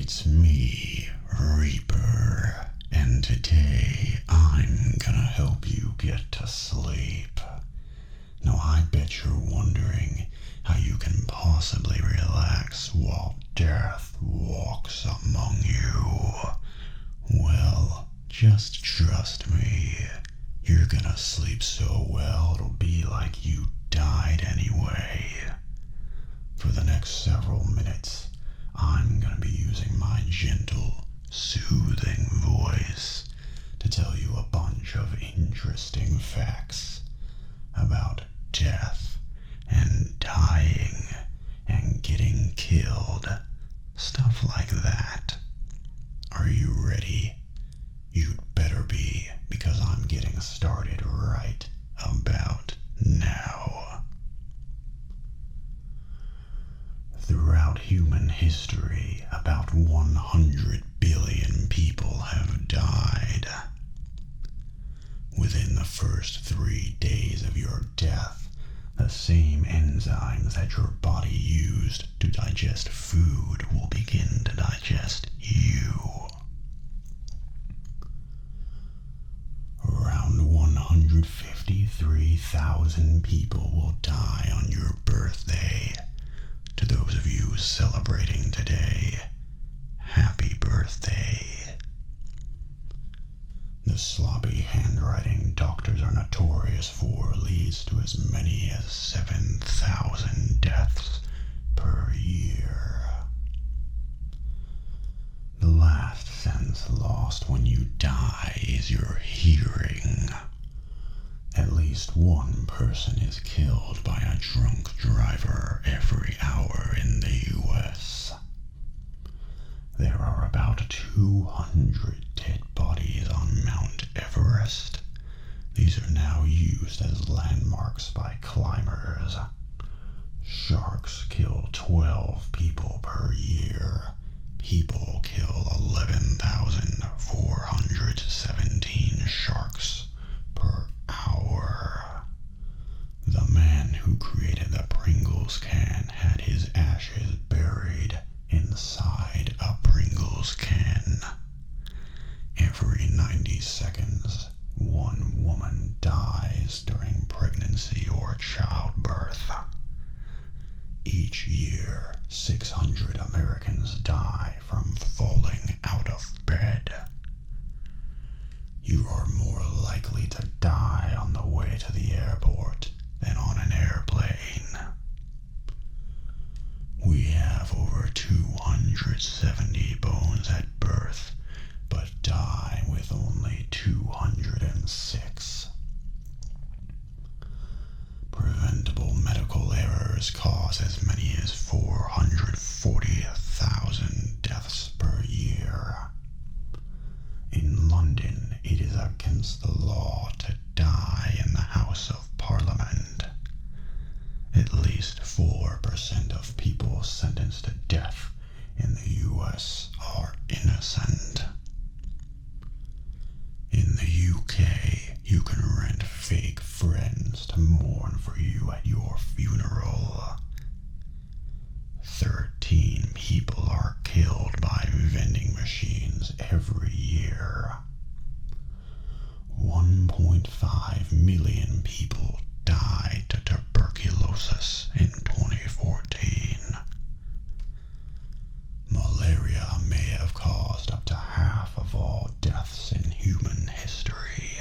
It's me, Reaper, and today I'm gonna help you get to sleep. Now I bet you're wondering how you can possibly relax while death walks among you. Well, just trust me. You're gonna sleep so well it'll be like you died anyway. For the next several minutes, I'm gonna be using my gentle, soothing voice to tell you a bunch of interesting facts about death and dying and getting killed. Stuff like that. Are you ready? You'd better be, because I'm getting started right about now. Throughout human history, about 100 billion people have died. Within the first 3 days of your death, the same enzymes that your body used to digest food will begin to digest you. Around 153,000 people will die on your birthday. To those of you celebrating today, happy birthday. The sloppy handwriting doctors are notorious for leads to as many as 7,000 deaths per year. The last sense lost when you die is your hearing. At least one person is killed by a drunk driver every hour in the U.S. There are about 200 dead bodies on Mount Everest. These are now used as landmarks by climbers. Sharks kill 12 people per year. People kill 11,417 sharks per hour. The man who created the Pringles can had his ashes buried inside a Pringles can. Every 90 seconds, one woman dies during pregnancy or childbirth. Each year, 600 Americans die from falling out of bed. You are more likely to die on the way to the airport than on an airplane. We have over 270 bones at birth, but die with only 206. Preventable medical errors cause as many as 440,000 deaths per year. In London, it is against the law to die in the House of Parliament. At least 4% of people sentenced to death in the U.S. are innocent. In the UK, you can rent fake friends to mourn for you at your funeral. 13 people are killed by vending machines every year. 1.5 million people died to tuberculosis in 2014. Malaria may have caused up to half of all deaths in human history.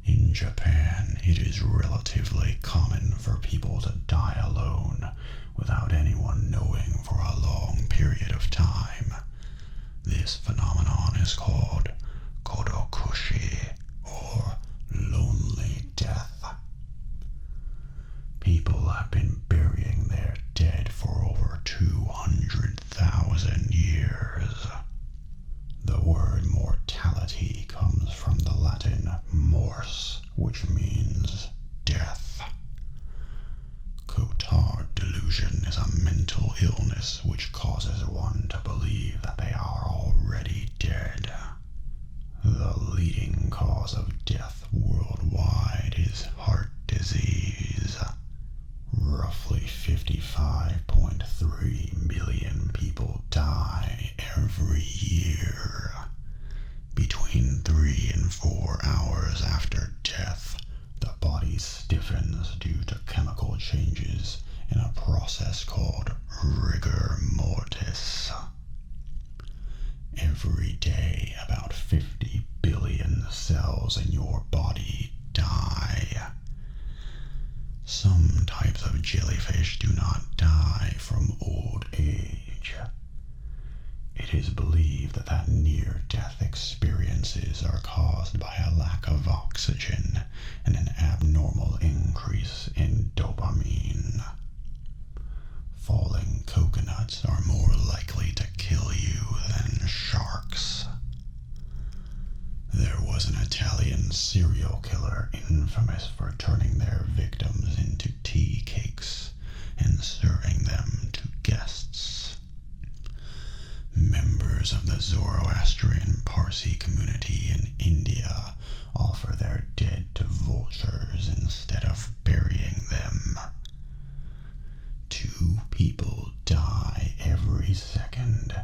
In Japan, it is relatively common for people to die alone without anyone knowing for a long period of time. This phenomenon is called kodokushi, or lonely death. People have been burying their dead for over 200,000 years. The word mortality comes from the Latin mors, which means death. Cotard delusion is a mental illness which causes one to believe that they are already dead. The leading cause of death worldwide is heart disease. Roughly 55.3 million people 24 hours after death, the body stiffens due to chemical changes in a process called rigor mortis. Every day, about 50 billion cells in your body die. Some types of jellyfish do not die from old age. It is believed that near-death experiences are caused by a lack of oxygen and an abnormal increase in dopamine. Falling coconuts are more likely to kill you than sharks. There was an Italian serial killer infamous for turning their victims into tea cakes and serving them to guests. Members of the Zoroastrian Parsi community in India offer their dead to vultures instead of burying them. 2 people die every second.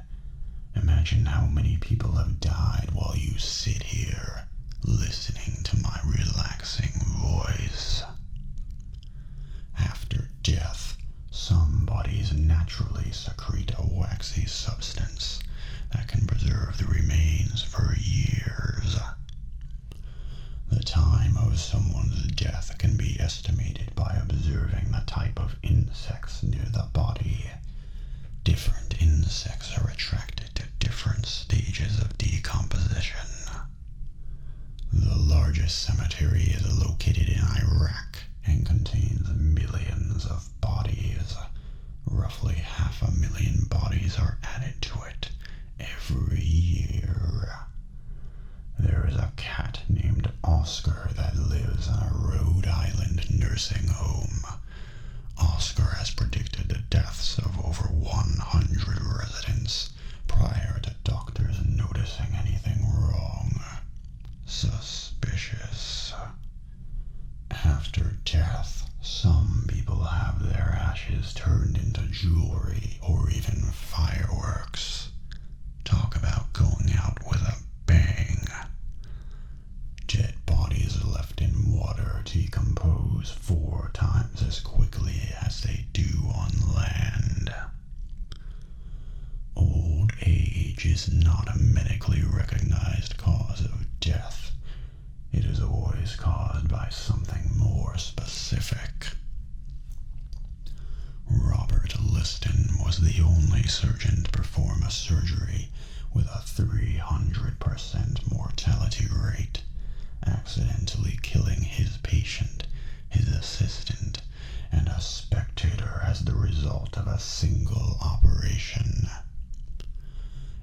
Imagine how many people have died while you sit here listening to my relaxing voice. After death, some bodies naturally secrete a waxy substance that can preserve the remains for years. The time of someone's death can be estimated by observing the type of insects near the body. Different insects are attracted to different stages of decomposition. The largest cemetery is located in Iraq and contains millions of bodies. Roughly 500,000 bodies are added to it every year. There is a cat named Oscar that lives in a Rhode Island nursing home. Oscar has predicted the deaths of over 100 residents prior to doctors noticing anything wrong. Suspicious. After death, some people have their ashes turned into jewelry or even fireworks. Talk about going out with a bang. Dead bodies left in water decompose 4 times as quickly as they do on land. Old age is not a medically recognized cause of death. It is always caused by something more specific. Robert Liston was the only surgeon to perform a surgery with a 300% mortality rate, accidentally killing his patient, his assistant, and a spectator as the result of a single operation.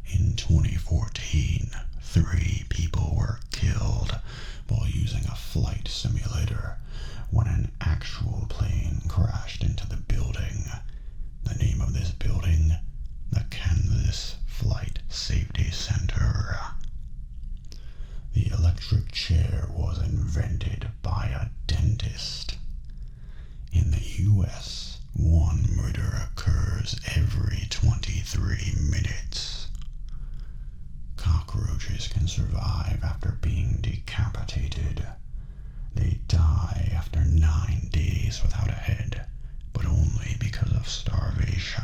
In 2014, 3 people were killed while using a flight simulator when an actual plane crashed into the building. The name of this building? The Kansas Flight Safety Center. The electric chair was invented by a dentist. In the U.S., 1 murder occurs every 23 minutes. Cockroaches can survive after being decapitated. They die after 9 days without a head, but only because of starvation.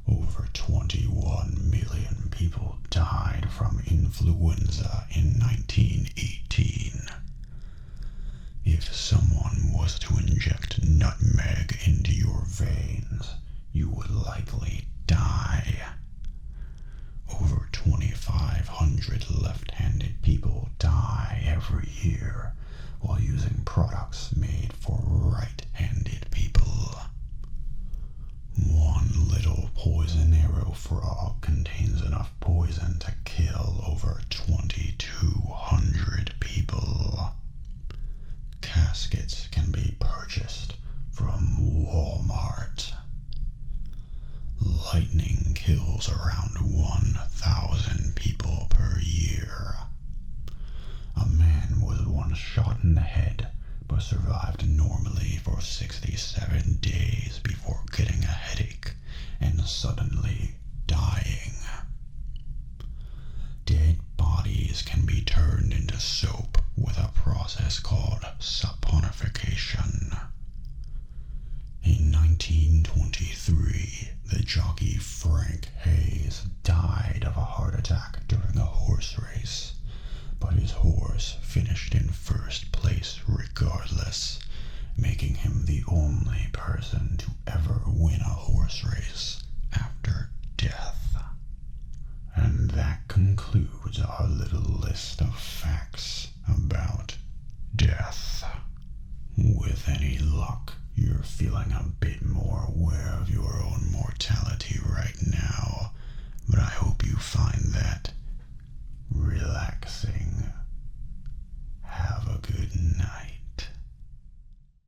Over 21 million people died from influenza in 1918. If someone was to inject nutmeg into your veins, you would likely die. Over 2,500 left-handed people die every year while using products made for right-handed people. One little poison arrow frog contains enough poison to kill over 2,200 people. Caskets can be purchased from Walmart. Lightning kills around 1,000 people per year. A man was once shot in the head, but survived normally for 67 days before getting a headache and suddenly dying. Dead bodies bodies can be turned into soap with a process called saponification. In 1923, the jockey Frank Hayes died of a heart attack during a horse race, but his horse finished in first place regardless, making him the only person to ever win a horse race after death. And that concludes our little list of